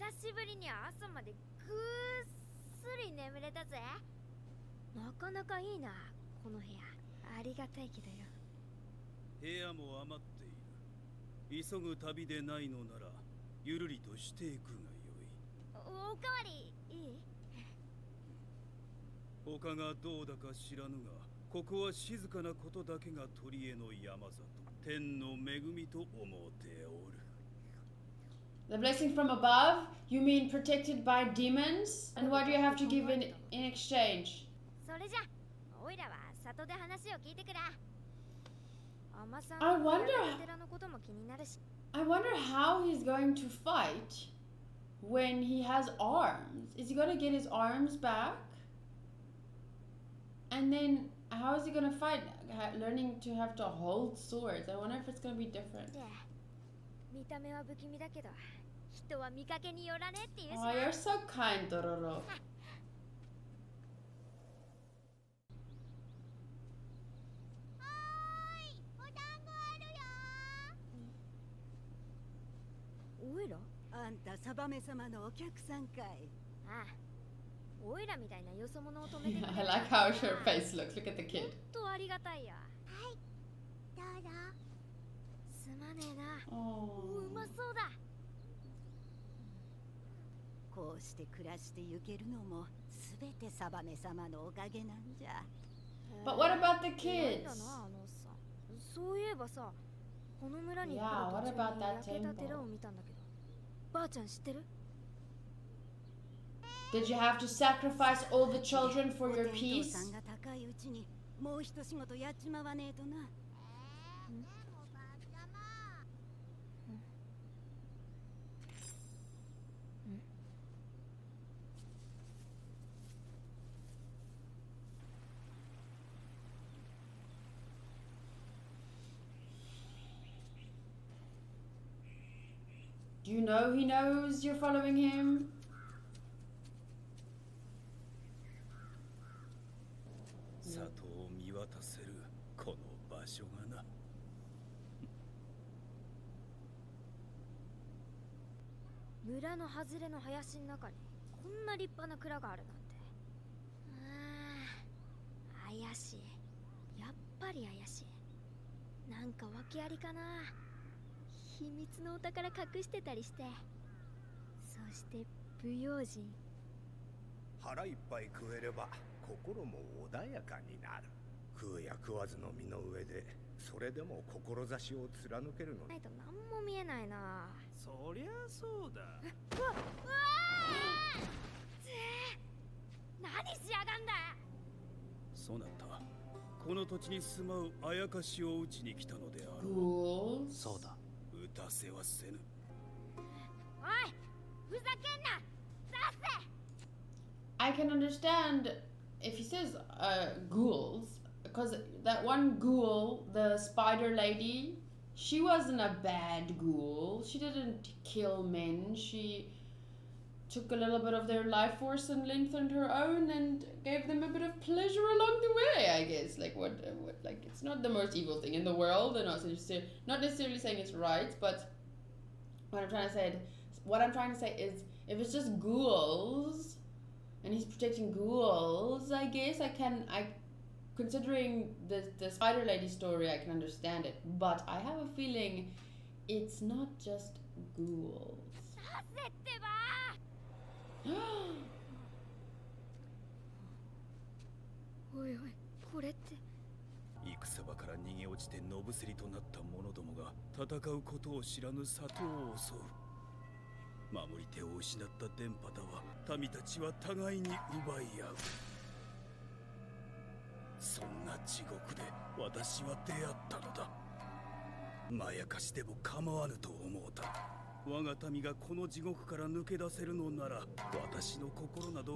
久しぶりに朝までぐっすり眠れたぜ。なかなかいいな、この部屋。ありがたいけどよ。部屋も余っている。急ぐ旅でないのならゆるりとしていくがよい。おかわりいい？他がどうだか知らぬが、ここは静かなことだけが取り柄の山里。天の恵みと思っておる。The blessing from above? You mean protected by demons? And what do you have to give in exchange? それじゃ、おいらは里で話を聞いてくる。I wonder how he's going to fight when he has arms. Is he going to get his arms back? And then how is he going to fight? Learning to have to hold swords. I wonder if it's going to be different. Oh, you're so kind, Dororo. I like how her face looks. Look at the kid. Oh. こうして暮らしてゆけるのもすべてサバメ様のおかげなんじゃ。 But what about the kids? そういえばさ、この村に来る途中に焼けた寺を見たんだけど、ばあちゃん知ってる？ Did you have to sacrifice all the children for your peace? さんが高いうちにもう一仕事やっちまわねえとな。Do you know he knows you're following him? 里を見渡せるこの場所がな。村の外れの林の中にこんな立派な蔵があるなんて。怪しい。やっぱり怪しい。なんか訳ありかな。秘密のお宝隠してたりして。そして不用心。腹いっぱい食えれば心も穏やかになる。食うや食わずの身の上でそれでも志を貫けるのないと何も見えないな。そりゃそうだ。うわ何しやがんだ。そなた、この土地に住まうあやかしを打ちに来たのであろう。そうだ。打たせはせぬ。おい、ふざけんな。出せ。 I can understand if he says ghouls, because that one ghoul, the spider lady, she wasn't a bad ghoul. She didn't kill men. She took a little bit of their life force and lengthened her own and gave them a bit of pleasure along the way, I guess. Like what like it's not the most evil thing in the world, and not necessarily saying it's right, but what I'm trying to say is if it's just ghouls and he's protecting ghouls, I guess considering the spider lady story, I can understand it, but I have a feeling it's not just ghouls. おいおい、これって。戦場から逃げ落ちて野伏りとなった者どもが戦うことを知らぬ里を襲う。守り手を失った電波だわ。民たちは互いに奪い合う。そんな地獄で私は出会ったのだ。まやかしでも構わぬと思うた。我が民がこの地獄から抜け出せるのなら、私の心などを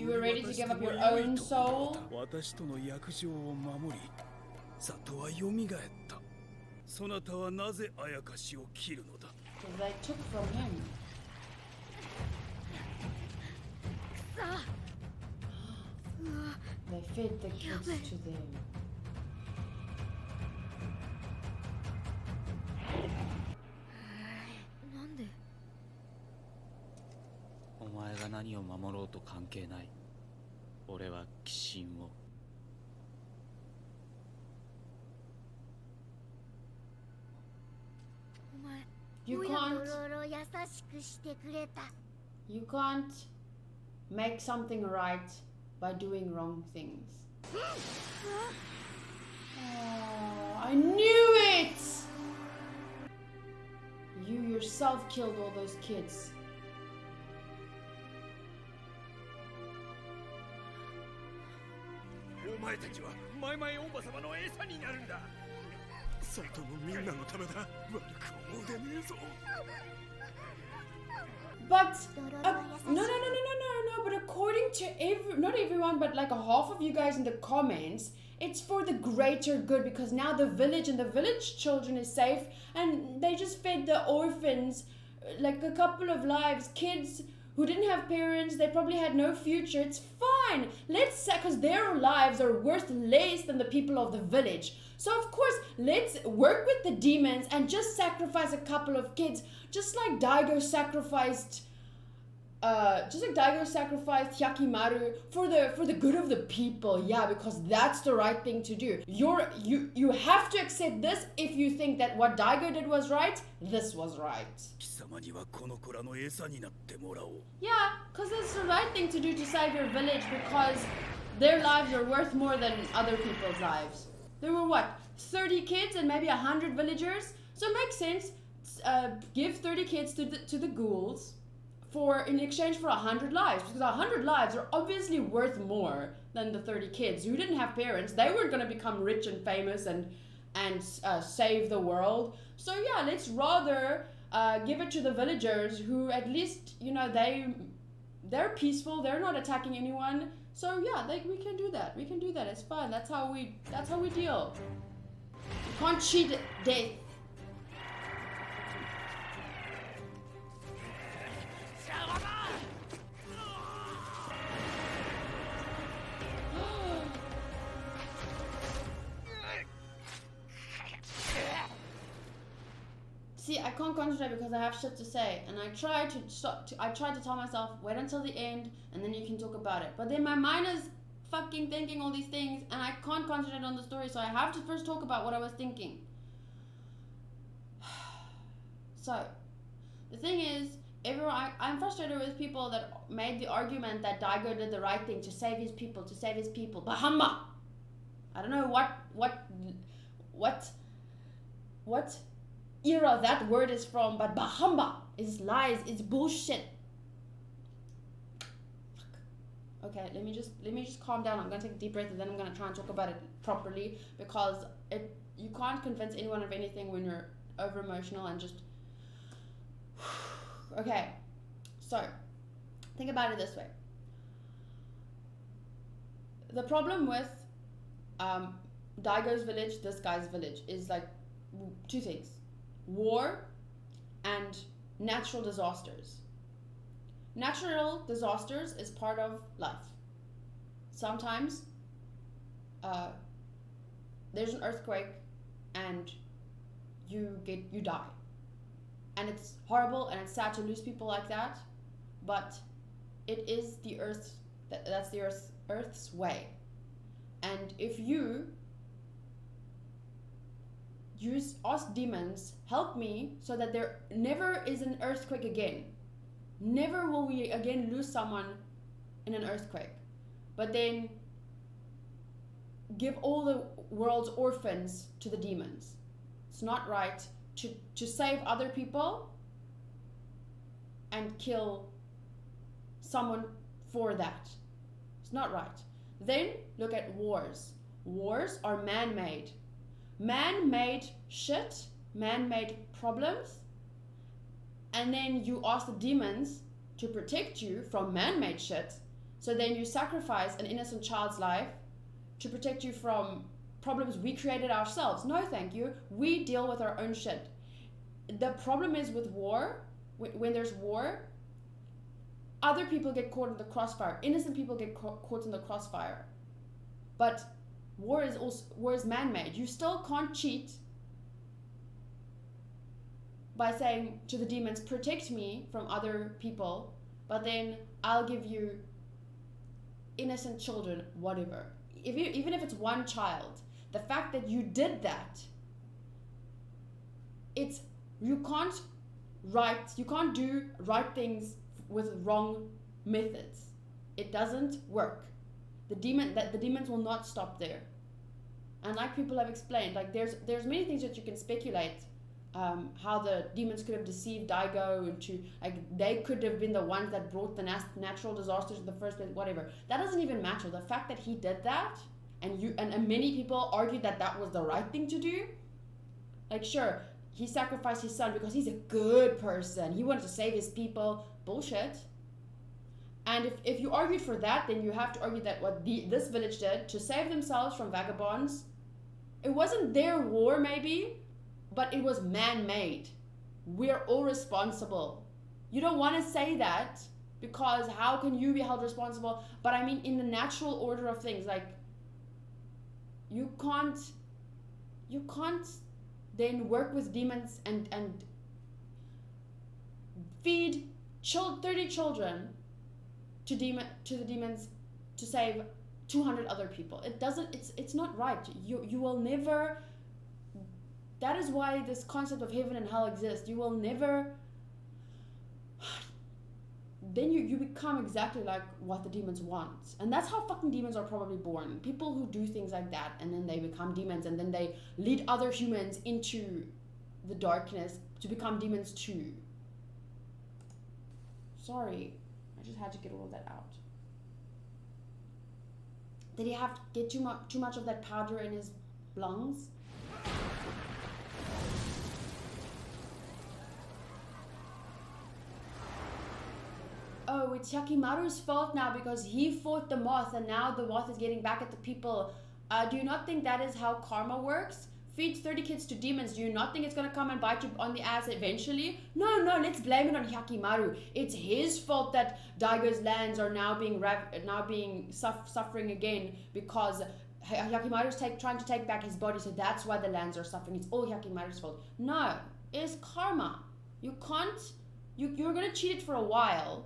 私との約定を守り、里はよみがえった。そなたはなぜあやかしを切るのだ。They fed the kids to them. なんで？お前が何を守ろうと関係ない。俺は鬼神を。お前 You ド can't ロロ優しくしてくれた。 you can't make something right by doing wrong things. Oh, I knew it! You yourself killed all those kids. お前たちはマイマイおばさまの餌になるんだ。里のみんなのためだ。悪く思うでねえぞ。 But ドロ no, ロ no, no, no, 優 no, し no, no. But according to not everyone, but like a half of you guys in the comments, it's for the greater good because now the village and the village children is safe, and they just fed the orphans like a couple of lives, kids who didn't have parents. They probably had no future. It's fine. Let's say because their lives are worth less than the people of the village. So of course, let's work with the demons and just sacrifice a couple of kids, just like Daigo sacrificed Hyakimaru for the good of the people. Yeah, because that's the right thing to do. You have to accept this if you think that what Daigo did was right. This was right. 貴様にはこの子らの餌になってもらおう。 Yeah, because it's the right thing to do to save your village because their lives are worth more than other people's lives. There were what, 30 kids and maybe 100 villagers? So it makes sense. Give 30 kids to the ghouls in exchange for 100 lives, because 100 lives are obviously worth more than the 30 kids who didn't have parents. They weren't going to become rich and famous and save the world. So yeah, let's rather give it to the villagers who at least, you know, they're peaceful, they're not attacking anyone. So yeah, we can do that. We can do that. It's fine. That's how we deal. You can't cheat death. See, I can't concentrate because I have shit to say, and I tried to stop. I tried to tell myself, wait until the end, and then you can talk about it. But then my mind is fucking thinking all these things, and I can't concentrate on the story, so I have to first talk about what I was thinking. So, the thing is, I'm frustrated with people that made the argument that Daigo did the right thing to save his people, Bahama! I don't know what era that word is from, but Bahama is lies, it's bullshit. Fuck. Okay, let me just calm down. I'm gonna take a deep breath and then I'm gonna try and talk about it properly, because you can't convince anyone of anything when you're over emotional and just okay. So think about it this way. The problem with Daigo's village, this guy's village, is like two things: war and natural disasters. Natural disasters is part of life. Sometimes there's an earthquake and you die, and it's horrible and it's sad to lose people like that, but it is the that's the earth's way. And if you ask demons, help me so that there never is an earthquake again. Never will we again lose someone in an earthquake. But then give all the world's orphans to the demons. It's not right to save other people and kill someone for that. It's not right. Then look at wars. Wars are man-made. Man-made shit, man-made problems, and then you ask the demons to protect you from man-made shit, so then you sacrifice an innocent child's life to protect you from problems we created ourselves. No thank you, we deal with our own shit. The problem is with war, when there's war, other people get caught in the crossfire, innocent people get caught in the crossfire, but war is man-made. You still can't cheat by saying to the demons, protect me from other people, but then I'll give you innocent children, whatever. Even if it's one child, the fact that you did that, you can't do right things with wrong methods. It doesn't work. The demons will not stop there. And like people have explained, like there's many things that you can speculate, how the demons could have deceived Daigo into, like, they could have been the ones that brought the natural disasters in the first place, whatever. That doesn't even matter. The fact that he did that, and many people argued that was the right thing to do. Like, sure, he sacrificed his son because he's a good person. He wanted to save his people. Bullshit. And if you argued for that, then you have to argue that what this village did to save themselves from vagabonds, it wasn't their war maybe, but it was man-made. We're all responsible. You don't want to say that, because how can you be held responsible? But I mean, in the natural order of things, like, you can't then work with demons and feed 30 children to the demons to save 200 other people. It's not right. You will never. That is why this concept of heaven and hell exists. You will never. Then you become exactly like what the demons want. And that's how fucking demons are probably born. People who do things like that, and then they become demons, and then they lead other humans into the darkness to become demons too. Sorry, I just had to get all of that out. Did he have to get too much of that powder in his lungs? Oh, it's Yakimaru's fault now because he fought the moth and now the moth is getting back at the people. Do you not think that is how karma works? Feed 30 kids to demons. Do you not think it's going to come and bite you on the ass eventually? No, let's blame it on Yakimaru. It's his fault that Daigo's lands are now being suffering again because Yakimaru's trying to take back his body, so that's why the lands are suffering. It's all Yakimaru's fault. No, it's karma. You can't. You're going to cheat it for a while,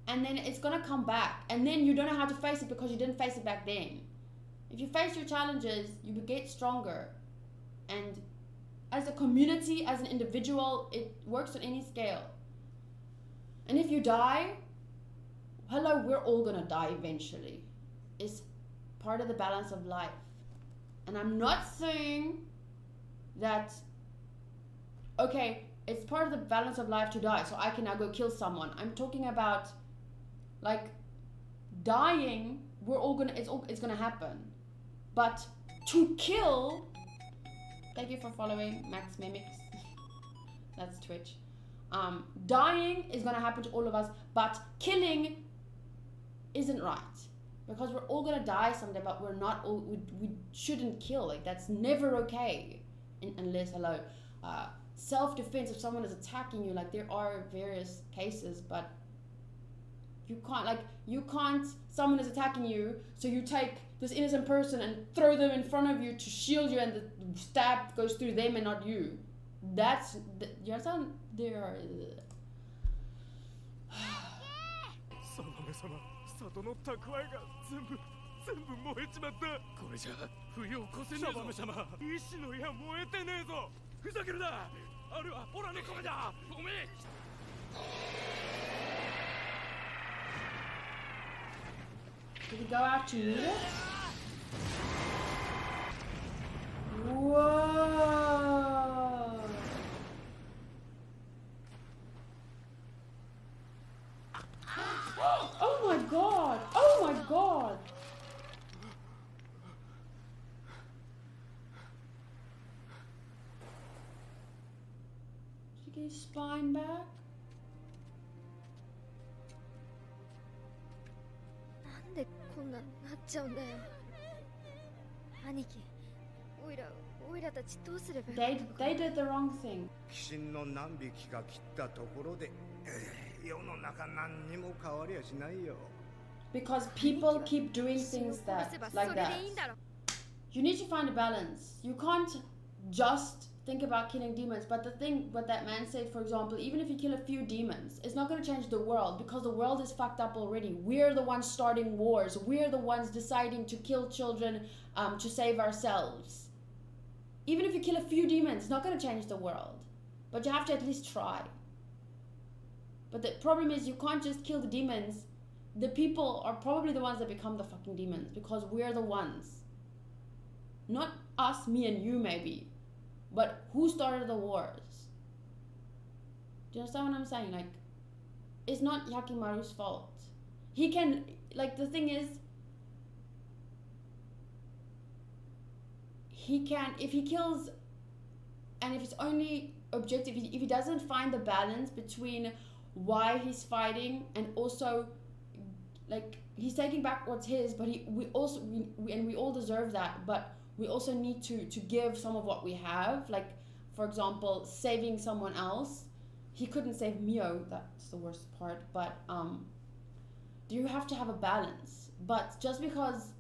and then it's going to come back, and then you don't know how to face it because you didn't face it back then. If you face your challenges, you get stronger. And as a community, as an individual, it works on any scale. And if you die, hello, we're all going to die eventually. It's part of the balance of life. And I'm not saying that, okay, it's part of the balance of life to die, so I can now go kill someone. I'm talking about, like, dying, it's gonna happen. But to kill, thank you for following Max Mimics. That's Twitch. Dying is gonna happen to all of us, but killing isn't right. Because we're all gonna die someday, but we're not all, we shouldn't kill. Like, that's never okay. Unless, hello, self-defense, if someone is attacking you, like, there are various cases, but you can't, someone is attacking you, so you take this innocent person and throw them in front of you to shield you, and the stab goes through them and not you. That's, you understand? There are... 里の蓄えが全部燃えちまった。これじゃ冬を越せねえぞ。サバメ様、石の矢燃えてねえぞ。ふざけるな。あれはオラの米だ。ごめん。Did he go out to meet it? Whoa! Oh my god! Oh my god! Did he get his spine back? なんでこんなになっちゃうんだよ。兄貴、オイラたちどうすればいいの？ They did the wrong thing. 鬼神の何匹か切ったところで、世の中何にも変わりゃしないよ。 Because people keep doing things like that. You need to find a balance. You can't just think about killing demons, but the thing what that man said, for example, even if you kill a few demons, it's not going to change the world because the world is fucked up already. We're the ones starting wars. We're the ones deciding to kill children to save ourselves. Even if you kill a few demons, it's not going to change the world. But you have to at least try. But the problem is you can't just kill the demons. The people are probably the ones that become the fucking demons because we're the ones. Not us, me and you maybe. But who started the wars? Do you understand what I'm saying? Like, it's not Yakimaru's fault. He can, like, the thing is, he can, if he kills, and if it's only objective, if he doesn't find the balance between why he's fighting and also, like, he's taking back what's his, but we all deserve that, but we also need to give some of what we have. Like, for example, saving someone else. He couldn't save Mio, that's the worst part, but you have to have a balance. But just because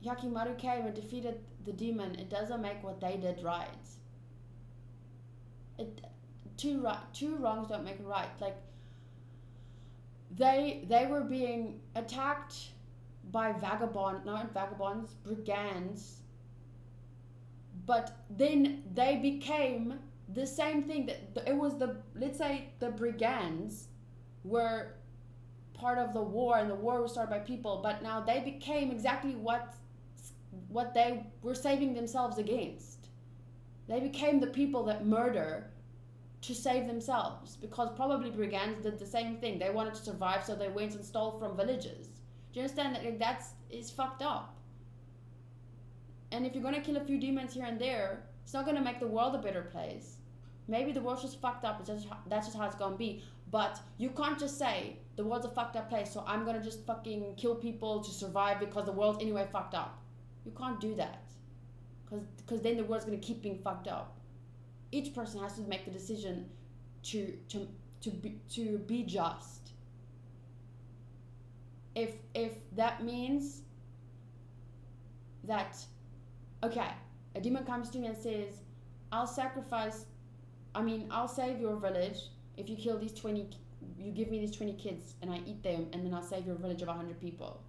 Yakimaru came and defeated the demon, it doesn't make what they did right. Two wrongs don't make it right. Like, they were being attacked by brigands, but then they became the same thing. That it was let's say the brigands were part of the war, and the war was started by people, but now they became exactly what they were saving themselves against. They became the people that murder to save themselves, because probably brigands did the same thing. They wanted to survive, so they went and stole from villages. Do you understand that? Like, is fucked up. And if you're gonna kill a few demons here and there, it's not gonna make the world a better place. Maybe the world's just fucked up. That's just how it's gonna be. But you can't just say the world's a fucked up place, so I'm gonna just fucking kill people to survive because the world's anyway fucked up. You can't do that, because then the world's gonna keep being fucked up. Each person has to make the decision to be just. If that means that, okay, a demon comes to me and says, I'll save your village if you kill these 20, you give me these 20 kids and I eat them, and then I'll save your village of 100 people.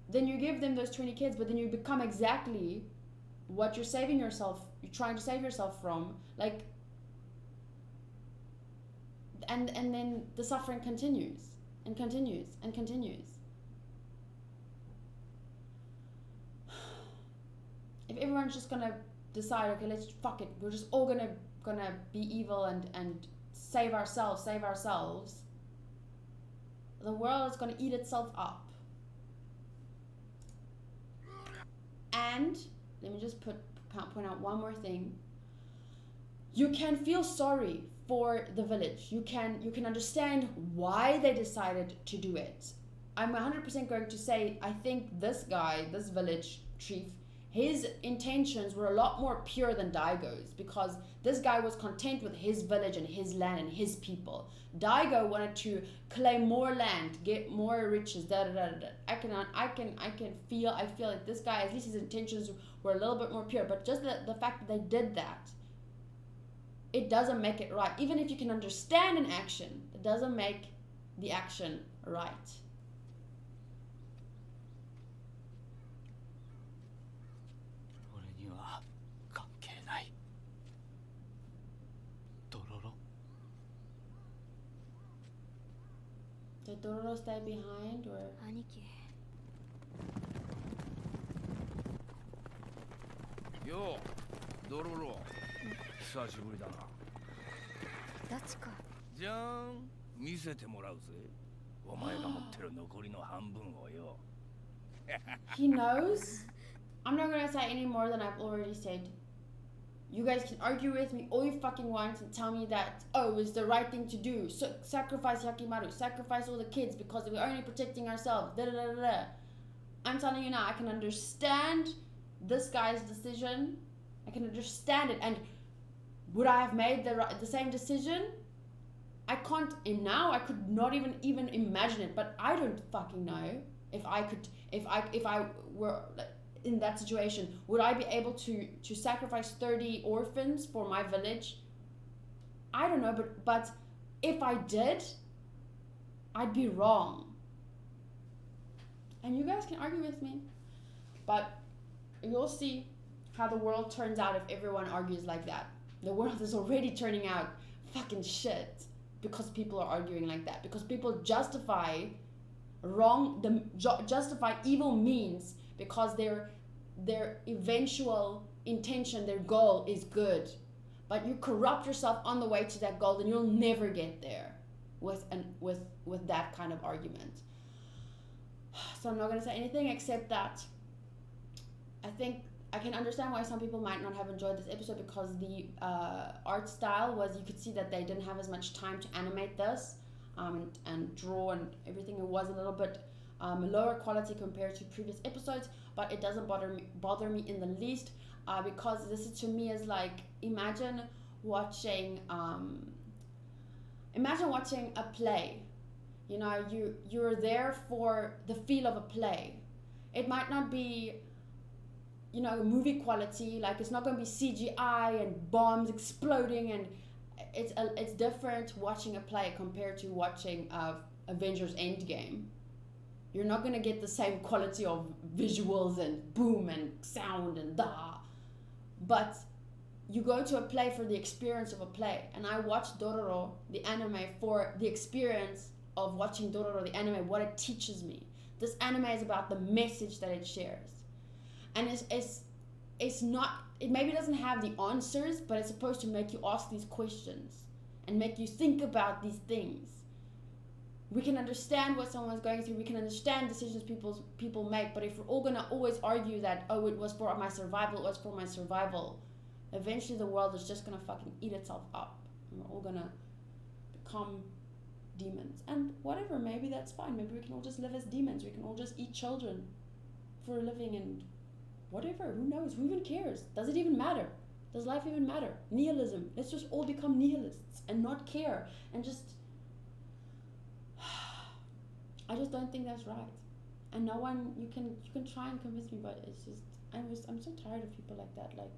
Then you give them those 20 kids, but then you become exactly what you're trying to save yourself from, like, and then the suffering continues and continues and continues. If everyone's just gonna decide, okay, let's fuck it, we're just all gonna be evil and save ourselves, the world is gonna eat itself up. And let me just point out one more thing. You can feel sorry for the village. You can understand why they decided to do it. I'm 100% going to say, I think this guy, this village chief, his intentions were a lot more pure than Daigo's, because this guy was content with his village and his land and his people. Daigo wanted to claim more land, get more riches, I feel like this guy, at least his intentions were a little bit more pure, but just the fact that they did that, it doesn't make it right. Even if you can understand an action, it doesn't make the action right. Did Dororo stay behind, or? 兄貴。よう、ドロロ。久しぶりだな。どっちか。じゃーん、見せてもらうぜ。お前が持ってる残りの半分をよ。He knows? I'm not gonna say any more than I've already said. You guys can argue with me all you fucking want and tell me that, oh, it's the right thing to do. So, sacrifice Yakimaru, sacrifice all the kids because we're only protecting ourselves. I'm telling you now, I can understand this guy's decision. I can understand it. And would I have made the same decision? I can't. And now I could not even imagine it. But I don't fucking know if I in that situation, would I be able to sacrifice 30 orphans for my village? I don't know, but if I did, I'd be wrong. And you guys can argue with me, but you'll see how the world turns out if everyone argues like that. The world is already turning out fucking shit because people are arguing like that, because people justify justify evil means because their eventual intention, their goal is good, but you corrupt yourself on the way to that goal, then you'll never get there with that kind of argument. So I'm not going to say anything except that I think I can understand why some people might not have enjoyed this episode, because the art style was, you could see that they didn't have as much time to animate this and draw and everything. It was a little bit lower quality compared to previous episodes, but it doesn't bother me in the least, because this is, to me, is like, imagine watching a play. You know, you're there for the feel of a play. It might not be, you know, movie quality, like it's not going to be CGI and bombs exploding, and it's different watching a play compared to watching Avengers Endgame. You're not going to get the same quality of visuals and boom and sound and da, but you go to a play for the experience of a play. And I watched Dororo, the anime, for the experience of watching Dororo, the anime, what it teaches me. This anime is about the message that it shares. And it's not, it maybe doesn't have the answers, but it's supposed to make you ask these questions and make you think about these things. We can understand what someone's going through, we can understand decisions people make, but if we're all gonna always argue that, oh, it was for my survival, eventually the world is just gonna fucking eat itself up, and we're all gonna become demons. And whatever, maybe that's fine. Maybe we can all just live as demons. We can all just eat children for a living and whatever. Who knows? Who even cares? Does it even matter? Does life even matter? Nihilism. Let's just all become nihilists and not care and just... I just don't think that's right. And no one, you can try and convince me, but it's just, I'm so tired of people like that. Like,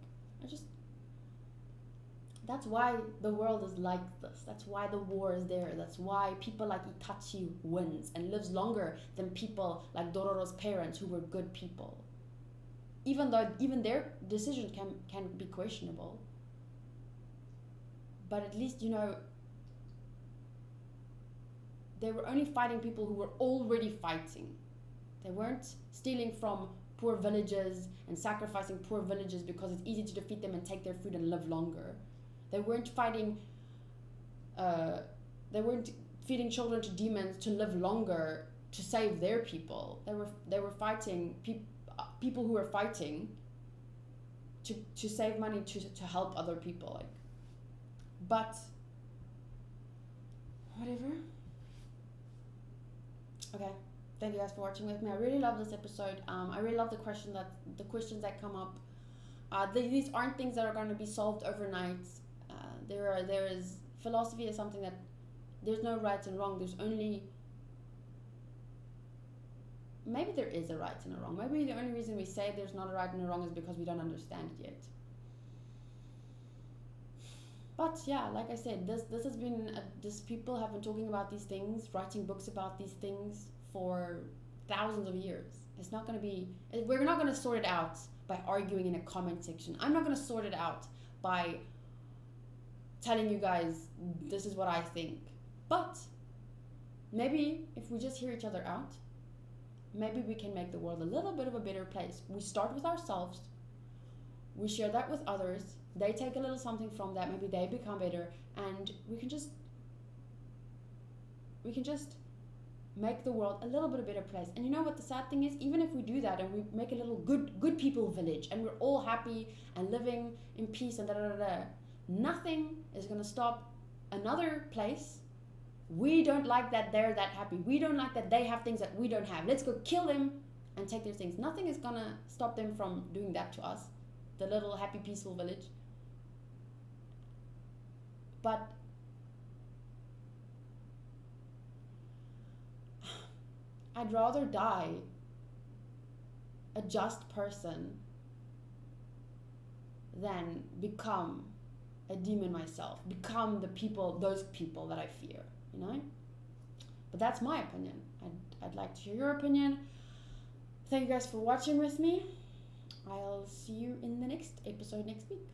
that's why the world is like this. That's why the war is there. That's why people like Itachi wins and lives longer than people like Dororo's parents, who were good people. Even though even their decision can be questionable. But at least, you know, they were only fighting people who were already fighting. They weren't stealing from poor villages and sacrificing poor villages because it's easy to defeat them and take their food and live longer. They weren't fighting, they weren't feeding children to demons to live longer to save their people. They were fighting people who were fighting to save money to help other people. Like, but whatever. Okay, thank you guys for watching with me. I really love this episode. I really love the questions that come up. These aren't things that are going to be solved overnight. There is philosophy is something that there's no right and wrong. There's only, maybe there is a right and a wrong. Maybe the only reason we say there's not a right and a wrong is because we don't understand it yet. But yeah, like I said, this has been people have been talking about these things, writing books about these things for thousands of years. It's not going to be, we're not going to sort it out by arguing in a comment section. I'm not going to sort it out by telling you guys this is what I think. But maybe if we just hear each other out, maybe we can make the world a little bit of a better place. We start with ourselves, we share that with others, they take a little something from that, maybe they become better, and we can just make the world a little bit a better place. And you know what the sad thing is? Even if we do that and we make a little good people village and we're all happy and living in peace and nothing is going to stop another place. We don't like that they're that happy. We don't like that they have things that we don't have. Let's go kill them and take their things. Nothing is going to stop them from doing that to us. The little happy peaceful village. But I'd rather die a just person than become a demon myself, become those people that I fear, you know? But that's my opinion. I'd like to hear your opinion. Thank you guys for watching with me. I'll see you in the next episode next week.